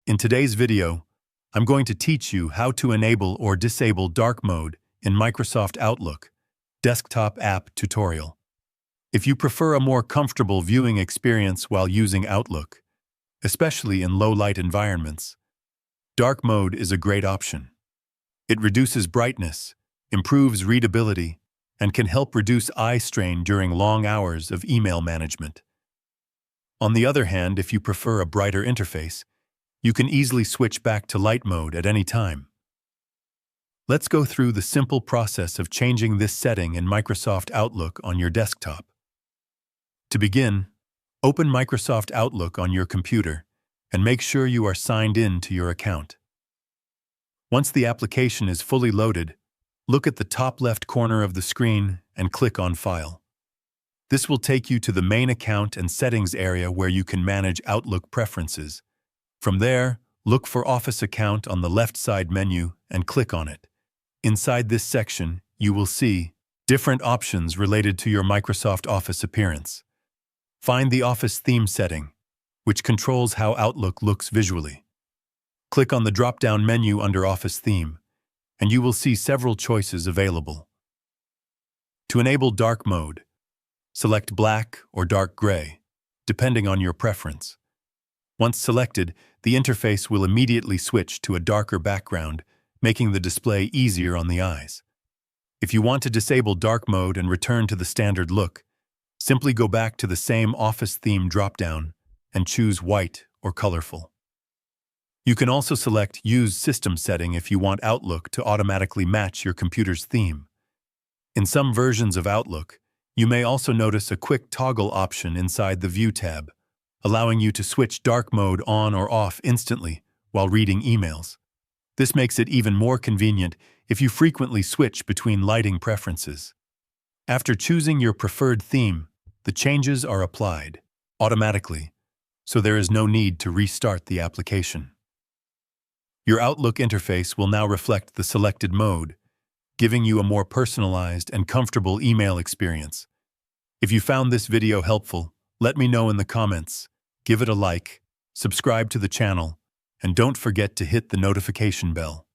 In today's video, I'm going to teach you how to enable or disable dark mode in Microsoft Outlook Desktop App Tutorial. If you prefer a more comfortable viewing experience while using Outlook, especially in low-light environments, dark mode is a great option. It reduces brightness, improves readability, and can help reduce eye strain during long hours of email management. On the other hand, if you prefer a brighter interface, you can easily switch back to light mode at any time. Let's go through the simple process of changing this setting in Microsoft Outlook on your desktop. To begin, open Microsoft Outlook on your computer and make sure you are signed in to your account. Once the application is fully loaded, look at the top left corner of the screen and click on File. This will take you to the main account and settings area where you can manage Outlook preferences. From there, look for Office Account on the left side menu and click on it. Inside this section, you will see different options related to your Microsoft Office appearance. Find the Office theme setting, which controls how Outlook looks visually. Click on the drop-down menu under Office Theme, and you will see several choices available. To enable dark mode, select black or dark gray, depending on your preference. Once selected, the interface will immediately switch to a darker background, making the display easier on the eyes. If you want to disable dark mode and return to the standard look, simply go back to the same Office theme drop-down and choose white or colorful. You can also select Use System Setting if you want Outlook to automatically match your computer's theme. In some versions of Outlook, you may also notice a quick toggle option inside the View tab, allowing you to switch dark mode on or off instantly while reading emails. This makes it even more convenient if you frequently switch between lighting preferences. After choosing your preferred theme, the changes are applied automatically, so there is no need to restart the application. Your Outlook interface will now reflect the selected mode, giving you a more personalized and comfortable email experience. If you found this video helpful, let me know in the comments. Give it a like, subscribe to the channel, and don't forget to hit the notification bell.